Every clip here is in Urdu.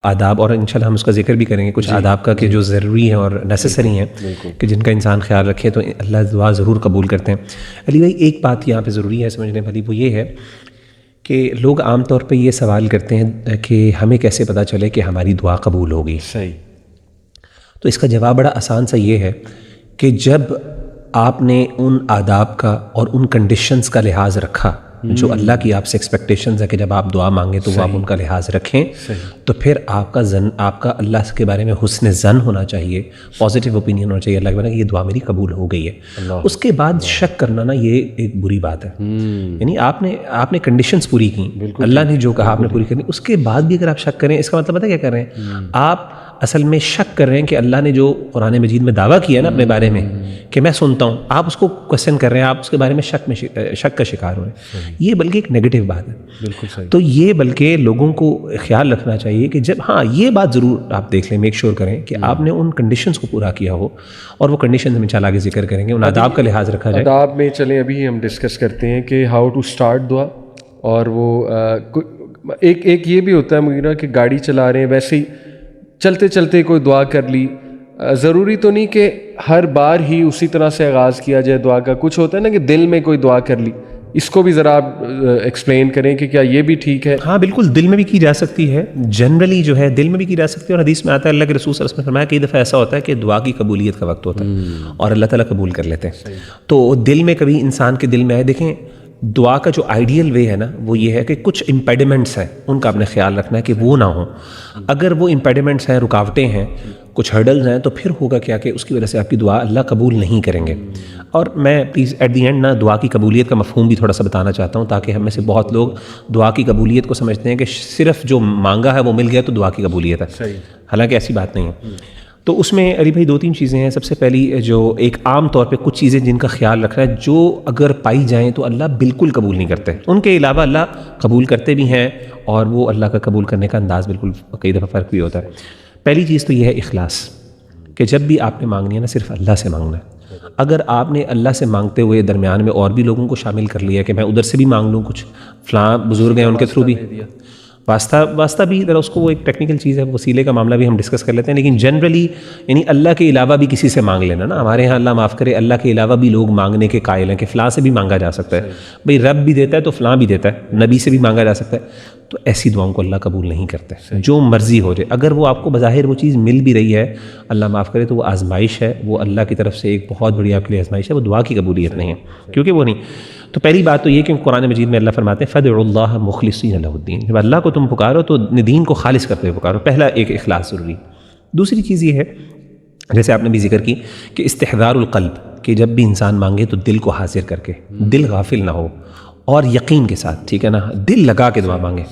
آداب، اور انشاءاللہ ہم اس کا ذکر بھی کریں گے کچھ آداب کا کہ جو ضروری ہیں اور نیسیسری ہیں کہ جن کا انسان خیال رکھے تو اللہ دعا ضرور قبول کرتے ہیں۔ علی بھائی ایک بات یہاں پہ ضروری ہے سمجھنے والی، وہ یہ ہے کہ لوگ عام طور پہ یہ سوال کرتے ہیں کہ ہمیں کیسے پتہ چلے کہ ہماری دعا قبول ہوگی؟ صحیح۔ تو اس کا جواب بڑا آسان سا یہ ہے کہ جب آپ نے ان آداب کا اور ان کنڈیشنز کا لحاظ رکھا جو اللہ کی آپ سے ایکسپیکٹیشنز ہے کہ جب آپ دعا مانگیں تو وہ آپ ان کا لحاظ رکھیں، تو پھر آپ کا اللہ کے بارے میں حسن ظن ہونا چاہیے، پازیٹیو اوپینین ہونا چاہیے اللہ کے بارے میں کہ یہ دعا میری قبول ہو گئی ہے۔ اس کے بعد شک کرنا نا یہ ایک بری بات ہے، یعنی آپ نے کنڈیشنز پوری کی، اللہ نے جو کہا آپ نے پوری کرنی، اس کے بعد بھی اگر آپ شک کریں اس کا مطلب پتہ کیا کر رہے ہیں؟ آپ اصل میں شک کر رہے ہیں کہ اللہ نے جو قرآن مجید میں دعویٰ کیا نا اپنے بارے میں کہ میں سنتا ہوں، آپ اس کو کوسچن کر رہے ہیں، آپ اس کے بارے میں شک کا شکار ہو رہے ہیں۔ یہ بلکہ ایک نیگیٹو بات ہے۔ بالکل صحیح۔ تو یہ بلکہ لوگوں کو خیال رکھنا چاہیے کہ جب یہ بات ضرور آپ دیکھ لیں، میک شور کریں کہ آپ نے ان کنڈیشنز کو پورا کیا ہو، اور وہ کنڈیشنز ہم انشاءاللہ آگے ذکر کریں گے، ان آداب کا لحاظ رکھا جائے۔ آداب میں چلیں ابھی ہم ڈسکس کرتے ہیں کہ ہاؤ ٹو اسٹارٹ دعا، اور وہ ایک یہ بھی ہوتا ہے مغیرہ کہ گاڑی چلا رہے ہیں ویسے ہی چلتے چلتے کوئی دعا کر لی، ضروری تو نہیں کہ ہر بار ہی اسی طرح سے آغاز کیا جائے دعا کا، کچھ ہوتا ہے نا کہ دل میں کوئی دعا کر لی، اس کو بھی ذرا آپ ایکسپلین کریں کہ کیا یہ بھی ٹھیک ہے؟ ہاں بالکل، دل میں بھی کی جا سکتی ہے، جنرلی جو ہے دل میں بھی کی جا سکتی ہے، اور حدیث میں آتا ہے اللہ کے رسول صلی اللہ علیہ وسلم نے فرمایا کئی دفعہ ایسا ہوتا ہے کہ دعا کی قبولیت کا وقت ہوتا ہے اور اللہ تعالیٰ قبول کر لیتے ہیں۔ تو دل میں کبھی انسان کے دل میں ہے، دیکھیں دعا کا جو آئیڈیل وے ہے نا وہ یہ ہے کہ کچھ امپیڈیمنٹس ہیں ان کا آپ نے خیال رکھنا ہے کہ وہ نہ ہوں۔ اگر وہ امپیڈیمنٹس ہیں، رکاوٹیں ہیں، کچھ ہرڈلز ہیں، تو پھر ہوگا کیا کہ اس کی وجہ سے آپ کی دعا اللہ قبول نہیں کریں گے۔ اور میں پلیز ایٹ دی اینڈ نا دعا کی قبولیت کا مفہوم بھی تھوڑا سا بتانا چاہتا ہوں، تاکہ ہم میں سے بہت لوگ دعا کی قبولیت کو سمجھتے ہیں کہ صرف جو مانگا ہے وہ مل گیا تو دعا کی قبولیت ہے، حالانکہ ایسی بات نہیں ہے۔ تو اس میں علی بھائی 2-3 چیزیں ہیں۔ سب سے پہلی جو ایک عام طور پہ کچھ چیزیں جن کا خیال رکھنا ہے، جو اگر پائی جائیں تو اللہ بالکل قبول نہیں کرتے، ان کے علاوہ اللہ قبول کرتے بھی ہیں، اور وہ اللہ کا قبول کرنے کا انداز بالکل کئی دفعہ فرق بھی ہوتا ہے۔ پہلی چیز تو یہ ہے اخلاص، کہ جب بھی آپ نے مانگنی ہے نا صرف اللہ سے مانگنا ہے۔ اگر آپ نے اللہ سے مانگتے ہوئے درمیان میں اور بھی لوگوں کو شامل کر لیا کہ میں ادھر سے بھی مانگ لوں، کچھ فلاں بزرگ ہیں ان کے تھرو بھی واسطہ بھی ذرا اس کو، وہ ایک ٹیکنیکل چیز ہے، وسیلے کا معاملہ بھی ہم ڈسکس کر لیتے ہیں، لیکن جنرلی یعنی اللہ کے علاوہ بھی کسی سے مانگ لینا نا، ہمارے ہاں اللہ معاف کرے اللہ کے علاوہ بھی لوگ مانگنے کے قائل ہیں کہ فلاں سے بھی مانگا جا سکتا ہے، بھئی رب بھی دیتا ہے تو فلاں بھی دیتا ہے، نبی سے بھی مانگا جا سکتا ہے، تو ایسی دعاؤں کو اللہ قبول نہیں کرتے، جو مرضی ہو جائے۔ اگر وہ آپ کو بظاہر وہ چیز مل بھی رہی ہے، اللہ معاف کرے، تو وہ آزمائش ہے، وہ اللہ کی طرف سے ایک بہت بڑی آپ کے لیے آزمائش ہے، وہ دعا کی قبولیت نہیں ہے، کیونکہ وہ نہیں۔ تو پہلی بات تو یہ کہ قرآن مجید میں اللہ فرماتے ہیں فَادْعُوا اللَّهَ مُخْلِصِينَ لَهُ الدِّينَ، جب اللہ کو تم پکارو تو دین کو خالص کرتے ہوئے پکارو، پہلا ایک اخلاص ضروری۔ دوسری چیز یہ ہے جیسے آپ نے بھی ذکر کی کہ استحضار القلب، کہ جب بھی انسان مانگے تو دل کو حاضر کر کے، دل غافل نہ ہو، اور یقین کے ساتھ، ٹھیک ہے نا، دل لگا کے دعا مانگے،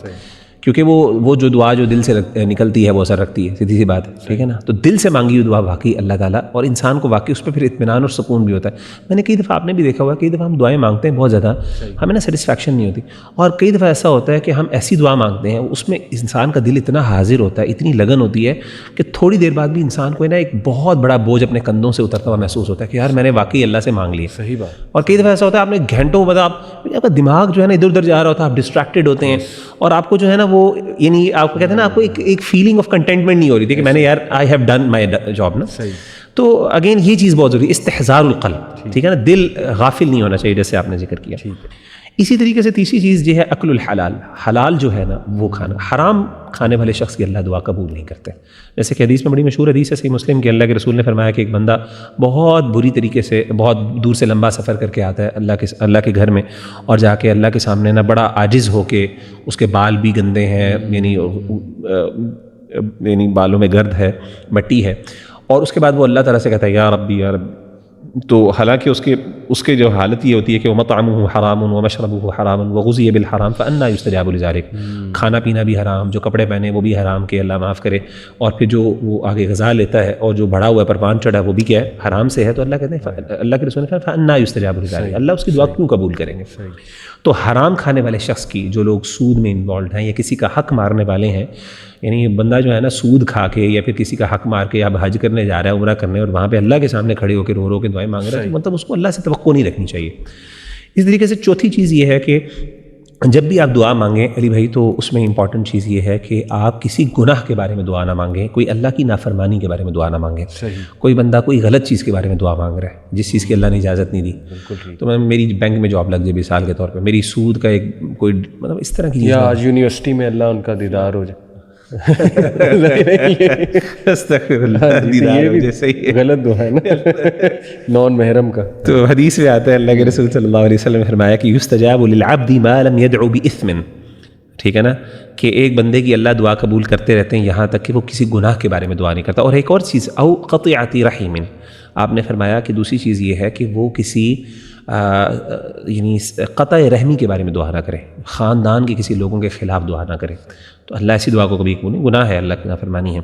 کیونکہ وہ جو دعا جو دل سے نکلتی ہے وہ اثر رکھتی ہے، سیدھی سی بات ہے، ٹھیک ہے نا۔ تو دل سے مانگی ہوئی دعا واقعی اللہ تعالیٰ، اور انسان کو واقعی اس پہ پھر اطمینان اور سکون بھی ہوتا ہے۔ میں نے کئی دفعہ، آپ نے بھی دیکھا ہوا، کئی دفعہ ہم دعائیں مانگتے ہیں بہت زیادہ، ہمیں نا سیٹسفیکشن نہیں ہوتی، اور کئی دفعہ ایسا ہوتا ہے کہ ہم ایسی دعا مانگتے ہیں اس میں انسان کا دل اتنا حاضر ہوتا ہے، اتنی لگن ہوتی ہے کہ تھوڑی دیر بعد بھی انسان کو نا ایک بہت بڑا بوجھ اپنے کندھوں سے اترتا ہوا محسوس ہوتا ہے کہ یار میں نے واقعی اللہ سے مانگ لیا۔ صحیح بات۔ اور کئی دفعہ ایسا ہوتا ہے آپ نے گھنٹوں بعد آپ کا دماغ جو ہے نا ادھر ادھر جا رہا ہوتا ہے، آپ ڈسٹریکٹڈ ہوتے ہیں، اور آپ کو جو ہے نا وہ یعنی آپ کو کہتے ہیں نا آپ کو ایک فیلنگ آف کنٹینٹمنٹ نہیں ہو رہی تھی کہ میں نے یار I have done my job نا۔ تو اگین یہ چیز بہت ضروری ہے، استحضار القلب، ٹھیک ہے نا، دل غافل نہیں ہونا چاہیے جیسے آپ نے ذکر کیا۔ اسی طریقے سے تیسری چیز یہ ہے اکل الحلال، حلال جو ہے نا وہ کھانا، حرام کھانے والے شخص کی اللہ دعا قبول نہیں کرتے۔ جیسے کہ حدیث میں بڑی مشہور حدیث ہے صحیح مسلم کہ اللہ کے رسول نے فرمایا کہ ایک بندہ بہت بری طریقے سے بہت دور سے لمبا سفر کر کے آتا ہے اللہ کے گھر میں، اور جا کے اللہ کے سامنے نا بڑا عاجز ہو کے، اس کے بال بھی گندے ہیں، یعنی بالوں میں گرد ہے، مٹی ہے، اور اس کے بعد وہ اللہ تعالیٰ سے کہتا ہے یا ربی یا رب۔ تو حالانکہ اس کے جو حالت یہ ہوتی ہے کہ وَمَطْعَمُهُ حَرَامٌ وَمَشْرَبُهُ حَرَامٌ وَغُذِيَ بِالْحَرَامِ فَأَنَّىٰ يُسْتَجَابُ لِذَٰلِكَ، کھانا پینا بھی حرام، جو کپڑے پہنے وہ بھی حرام کہ اللہ معاف کرے، اور پھر جو وہ آگے غذا لیتا ہے اور جو بڑھا ہوا ہے پروان چڑھا وہ بھی کیا ہے، حرام سے ہے، تو اللہ کہتے ہیں اللہ کے رسول نے فرمایا فَأَنَّىٰ يُسْتَجَابُ لِذَٰلِكَ، اللہ اس کی دعا کیوں قبول کریں گے؟ تو حرام کھانے والے شخص کی، جو لوگ سود میں انوالوڈ ہیں یا کسی کا حق مارنے والے ہیں، یعنی بندہ جو ہے نا سود کھا کے یا پھر کسی کا حق مار کے اب حج کرنے جا رہا ہے، عمرہ کرنے، اور وہاں پہ اللہ کے سامنے کھڑے ہو کے رو کے دعائیں مانگ رہا ہے، تو مطلب اس کو اللہ سے توقع نہیں رکھنی چاہیے۔ اس طریقے سے چوتھی چیز یہ ہے کہ جب بھی آپ دعا مانگیں علی بھائی تو اس میں امپورٹنٹ چیز یہ ہے کہ آپ کسی گناہ کے بارے میں دعا نہ مانگیں, کوئی اللہ کی نافرمانی کے بارے میں دعا نہ مانگیں. کوئی بندہ کوئی غلط چیز کے بارے میں دعا مانگ رہا ہے جس چیز کی اللہ نے اجازت نہیں دی. تو میں میری بینک میں جاب لگ جائے مثال کے طور پہ, میری سود کا ایک کوئی مطلب اس طرح کی چیز, یا یونیورسٹی میں اللہ ان کا دیدار ہو جائے, یہ بھی غلط دعا ہے نا نان محرم کا. تو حدیث میں آتا ہے اللہ کے رسول صلی اللہ علیہ وسلم نے فرمایا کہ یستجاب للعبد ما لم يدعو باثم, ٹھیک ہے نا, کہ ایک بندے کی اللہ دعا قبول کرتے رہتے ہیں یہاں تک کہ وہ کسی گناہ کے بارے میں دعا نہیں کرتا. اور ایک اور چیز او قطیعۃ رحم, آپ نے فرمایا کہ دوسری چیز یہ ہے کہ وہ کسی یعنی قطع رحمی کے بارے میں دعا نہ کرے, خاندان کے کسی لوگوں کے خلاف دعا نہ کرے. تو اللہ ایسی دعا کو کبھی قبول نہیں, گناہ ہے, اللہ کی نافرمانی ہے.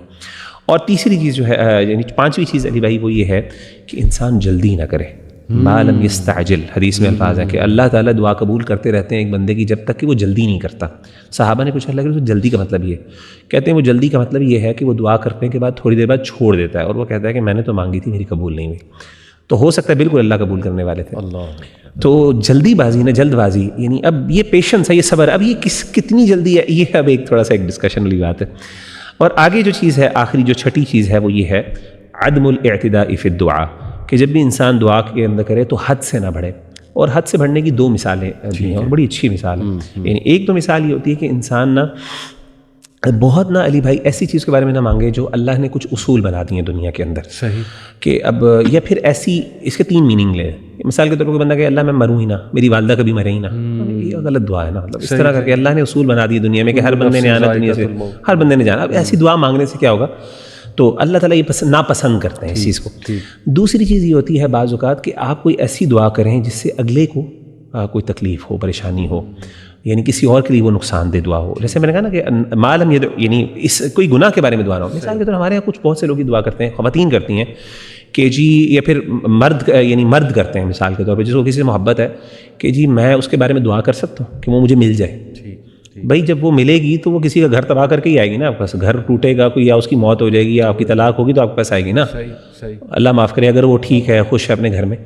اور تیسری چیز جو ہے یعنی پانچویں چیز علی بھائی وہ یہ ہے کہ انسان جلدی نہ کرے, ما لم یستعجل. حدیث میں الفاظ ہیں کہ اللہ تعالیٰ دعا قبول کرتے رہتے ہیں ایک بندے کی جب تک کہ وہ جلدی نہیں کرتا. صحابہ نے پوچھا اللہ کہ جلدی کا مطلب یہ کہتے ہیں, وہ جلدی کا مطلب یہ ہے کہ وہ دعا کرنے کے بعد تھوڑی دیر بعد چھوڑ دیتا ہے اور وہ کہتا ہے کہ میں نے تو مانگی تھی میری قبول نہیں ہوئی. تو ہو سکتا ہے بالکل اللہ قبول کرنے والے تھے. تو جلدی بازی نہ جلد بازی, یعنی اب یہ پیشنس ہے, یہ صبر, اب یہ کتنی جلدی ہے, یہ اب ایک تھوڑا سا ایک ڈسکشن والی بات ہے. اور آگے جو چیز ہے آخری جو چھٹی چیز ہے وہ یہ ہے عدم الاعتداء فی الدعاء, کہ جب بھی انسان دعا کے اندر کرے تو حد سے نہ بڑھے. اور حد سے بڑھنے کی دو مثالیں ہیں اور بڑی اچھی مثال ہے. یعنی ایک تو مثال یہ ہوتی ہے کہ انسان نہ بہت نہ علی بھائی ایسی چیز کے بارے میں نہ مانگے جو اللہ نے کچھ اصول بنا دیے ہیں دنیا کے اندر. صحیح. کہ اب یا پھر ایسی, اس کے تین میننگ لیں. مثال کے طور پر بندہ کہ اللہ میں مروں ہی نہ, میری والدہ کبھی مرے ہی نہ, یہ غلط دعا ہے نا. مطلب اس طرح کر کے اللہ نے اصول بنا دی دنیا میں کہ ہر بندے نے آنا دنیا سے, ہر بندے نے جانا. اب ایسی دعا مانگنے سے کیا ہوگا, تو اللہ تعالیٰ یہ ناپسند کرتے ہیں اس چیز کو. دوسری چیز یہ ہوتی ہے بعض اوقات کہ آپ کوئی ایسی دعا کریں جس سے اگلے کو کوئی تکلیف ہو, پریشانی ہو, یعنی کسی اور کے لیے وہ نقصان دہ دعا ہو. جیسے میں نے کہا نا کہ معلوم یہ یعنی اس کوئی گناہ کے بارے میں دعا نہ ہو. مثال کے طور ہمارے یہاں کچھ بہت سے لوگ دعا کرتے ہیں, خواتین کرتی ہیں کہ جی, یا پھر مرد کرتے ہیں مثال کے طور پہ جس کو کسی سے محبت ہے کہ جی میں اس کے بارے میں دعا کر سکتا ہوں کہ وہ مجھے مل جائے. بھائی جب وہ ملے گی تو وہ کسی کا گھر تباہ کر کے ہی آئے گی نا آپ کے پاس. گھر ٹوٹے گا کوئی, یا اس کی موت ہو جائے گی, یا آپ کی طلاق ہوگی تو آپ کے پاس آئے گی نا. اللہ معاف کرے اگر وہ ٹھیک ہے, خوش ہے اپنے گھر میں.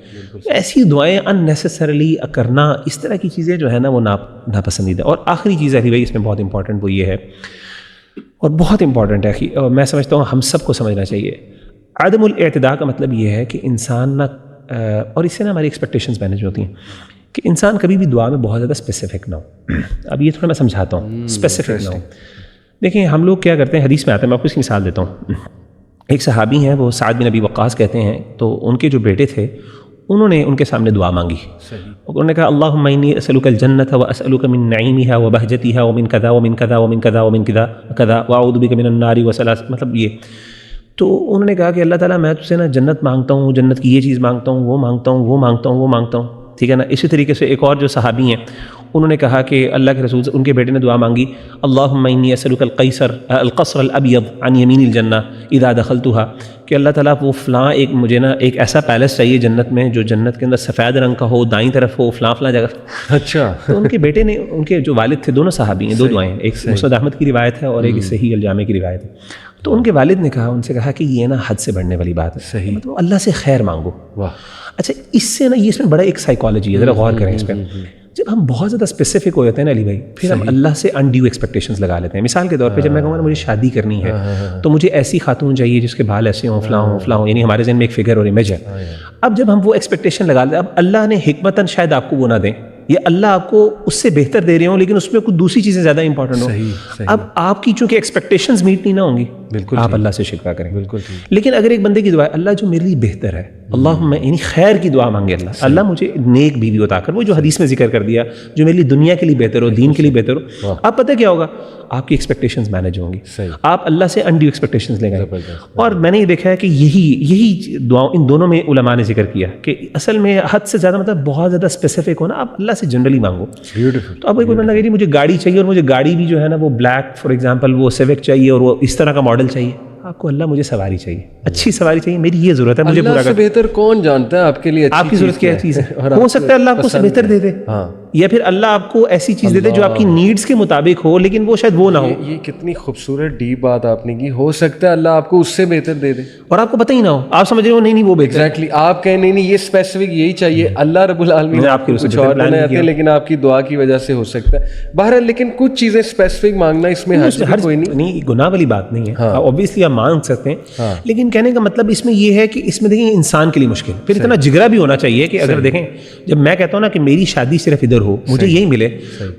ایسی دعائیں ان نیسسریلی کرنا, اس طرح کی چیزیں جو ہے نا وہ ناپسندیدہ. اور آخری چیز ہے بھائی اس میں بہت امپورٹنٹ وہ یہ ہے, اور بہت امپورٹنٹ ہے, اور میں سمجھتا ہوں ہم سب کو سمجھنا چاہیے. عدم الاعتداء کا مطلب یہ ہے کہ انسان نہ, اور اس سے نا ہماری ایکسپیکٹیشنز مینیج ہوتی ہیں, کہ انسان کبھی بھی دعا میں بہت زیادہ اسپیسیفک نہ ہو. اب یہ تھوڑا میں سمجھاتا ہوں, اسپیسیفک نہ ہو. دیکھیں ہم لوگ کیا کرتے ہیں, حدیث میں آتے ہیں, میں آپ کو اس کی مثال دیتا ہوں. ایک صحابی ہیں وہ سعد بن ابی وقاص کہتے ہیں, تو ان کے جو بیٹے تھے انہوں نے ان کے سامنے دعا مانگی. انہوں نے کہا اللہم انی اسألک الجنۃ واسألک من نعیمها وبہجتها ومن کذا ومن کذا ومن کذا ومن کذا کذا واعوذ بک من النار وثلاث, مطلب یہ. تو انہوں نے کہا کہ اللہ تعالیٰ میں تجھ سے نا جنت مانگتا ہوں, جنت کی یہ چیز مانگتا ہوں, وہ مانگتا ہوں, وہ مانگتا ہوں, وہ مانگتا ہوں, ٹھیک ہے نا. اسی طریقے سے ایک اور جو صحابی ہیں انہوں نے کہا کہ اللہ کے رسول سے, ان کے بیٹے نے دعا مانگی اللہم انی اسألک القصر الابیض عن یمین الجنہ اذا دخلتها, کہ اللہ تعالیٰ وہ فلاں ایک مجھے نا ایک ایسا پیلس چاہیے جنت میں جو جنت کے اندر سفید رنگ کا ہو, دائیں طرف ہو, فلاں جگہ. اچھا. تو ان کے بیٹے نے, ان کے جو والد تھے, دونوں صحابی ہیں, دو دعائیں ہیں, ایک مسند احمد کی روایت ہے اور ایک صحیح الجامع کی روایت ہے. تو ان کے والد نے کہا, ان سے کہا کہ یہ نا حد سے بڑھنے والی بات ہے. صحیح. مطلب اللہ سے خیر مانگو. واہ. اچھا اس سے نا یہ اس میں بڑا ایک سائیکالوجی ہے, ذرا غور کریں اس پہ. جب ہم بہت زیادہ اسپیسیفک ہو جاتے ہیں نا علی بھائی, پھر ہم اللہ سے انڈیو ایکسپیکٹیشنز لگا لیتے ہیں. مثال کے طور پہ جب میں کہوں گا مجھے شادی کرنی ہے تو مجھے ایسی خاتون چاہیے جس کے بال ایسے ہوں, فلاں ہوں, فلاں ہوں, یعنی ہمارے ذہن میں ایک فگر اور امیج ہے. اب جب ہم وہ ایکسپیکٹیشن لگا لیتے ہیں, اب اللہ نے حکمتاً شاید آپ کو وہ نہ دیں, یا اللہ آپ کو اس سے بہتر دے رہے ہوں لیکن اس میں کچھ دوسری چیزیں زیادہ امپورٹنٹ ہوں. اب آپ کی چونکہ ایکسپیکٹیشنز میٹ نہیں نہ ہوں گی, بالکل آپ اللہ سے شکوہ کریں. بالکل. لیکن اگر ایک بندے کی دعا ہے اللہ جو میرے لیے بہتر ہے, اللہم یعنی خیر کی دعا مانگے, اللہ مجھے نیک بیوی عطا کر, وہ جو حدیث میں ذکر کر دیا, جو میرے لیے دنیا کے لیے بہتر ہو, دین کے لیے بہتر ہو. اب پتہ کیا ہوگا, آپ کی ایکسپیکٹیشنز مینیج ہوں گی, آپ اللہ سے انڈیو ایکسپیکٹیشنز لے گئے. اور میں نے یہ دیکھا ہے کہ یہی دعاؤں ان دونوں میں علماء نے ذکر کیا کہ اصل میں حد سے زیادہ مطلب بہت زیادہ اسپیسیفک ہونا, آپ اللہ سے جنرلی مانگو. تو اب کوئی بندہ کہ مجھے گاڑی چاہیے, اور مجھے گاڑی بھی جو ہے نا وہ بلیک فار ایگزامپل وہ سیوک چاہیے, اور وہ اس طرح کا ماڈل چاہیے. آپ کو اللہ مجھے سواری چاہیے, اچھی سواری چاہیے, میری یہ ضرورت ہے, مجھے پورا اللہ سے بہتر کون جانتا ہے آپ کے لیے آپ کی ضرورت کیا چیز ہے. ہو سکتا ہے اللہ آپ کو اس سے بہتر دے دے, یا پھر اللہ آپ کو ایسی چیز دے دے جو آپ کی نیڈس کے مطابق ہو لیکن وہ شاید وہ نہ ہو. یہ کتنی خوبصورت ڈیپ بات آپ نے کی. ہو سکتا ہے اللہ آپ کو اس سے بہتر دے دے اور آپ کو پتہ ہی نہ ہو, آپ سمجھ رہے ہو نہیں وہ بہتر. ایگزیکٹلی آپ کہیں نہیں یہ اسپیسیفک یہی چاہیے, اللہ رب العالمین آپ کو کچھ اور دینا چاہتے ہیں لیکن آپ کی دعا کی وجہ سے ہو سکتا ہے. بہرحال لیکن کچھ چیزیں اسپیسیفک مانگنا اس میں حرج کوئی نہیں, گناہ والی بات نہیں ہے. اوبویسلی آپ مانگ سکتے ہیں, لیکن کہنے کا مطلب اس میں یہ ہے کہ اس میں دیکھیں انسان کے لیے مشکل, پھر اتنا جگرا بھی ہونا چاہیے کہ اگر دیکھیں جب میں کہتا ہوں نا کہ میری شادی صرف ادھر ہو, مجھے یہی ملے,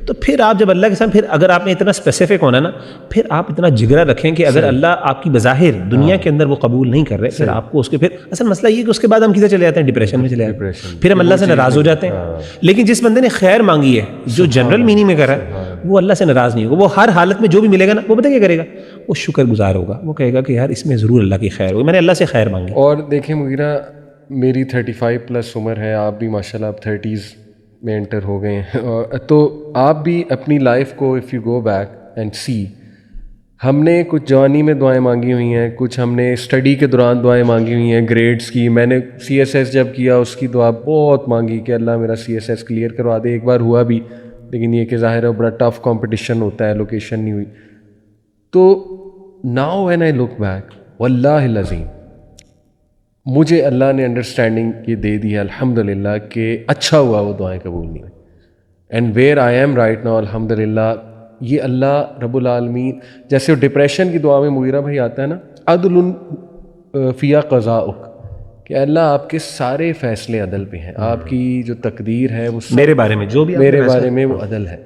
تو پھر آپ جب اللہ کے ساتھ, پھر اگر آپ نے اتنا اسپیسیفک ہونا نا, پھر آپ اتنا جگرا رکھیں کہ اگر اللہ آپ کی بظاہر دنیا کے اندر وہ قبول نہیں کر رہے, پھر آپ کو اس کے پھر اصل مسئلہ یہ کہ اس کے بعد ہم کدھر چلے جاتے ہیں, ڈپریشن میں چلے جاتے ہیں, پھر ہم اللہ سے ناراض ہو جاتے ہیں. لیکن جس بندے نے خیر مانگی ہے, جو جنرل میننگ میں کر رہا ہے, وہ اللہ سے ناراض نہیں ہوگا. وہ ہر حالت میں جو بھی ملے گا نا, وہ پتہ کیا کرے گا, وہ شکر گزار ہوگا. وہ کہے گا کہ یار اس میں ضرور اللہ کی خیر ہوگی, میں نے اللہ سے خیر مانگی. اور دیکھیں مغیرہ, میری 35+ عمر ہے, آپ بھی ماشاءاللہ اب 30s میں انٹر ہو گئے ہیں, تو آپ بھی اپنی لائف کو if you go back and see, ہم نے کچھ جوانی میں دعائیں مانگی ہوئی ہیں, کچھ ہم نے اسٹڈی کے دوران دعائیں مانگی ہوئی ہیں, گریڈس کی. میں نے CSS جب کیا اس کی دعا بہت مانگی کہ اللہ میرا CSS کلیئر کروا دے. ایک بار ہوا بھی, لیکن یہ کہ ظاہر ہے بڑا ٹف کمپٹیشن ہوتا ہے, لوکیشن نہیں ہوئی. تو now when I look back, واللہ العظیم مجھے اللہ نے انڈرسٹینڈنگ یہ دے دی ہے الحمدللہ کہ اچھا ہوا وہ دعائیں قبول نہیں ہوئی. And where I am right now الحمدللہ, یہ اللہ رب العالمین, جیسے ڈپریشن کی دعا میں مغیرہ بھائی آتا ہے نا, عدل فیہ قضاؤک, کہ اللہ آپ کے سارے فیصلے عدل پہ ہیں, آپ کی جو تقدیر ہے وہ میرے بارے میں جو بھی میرے بارے میں وہ عدل ہے.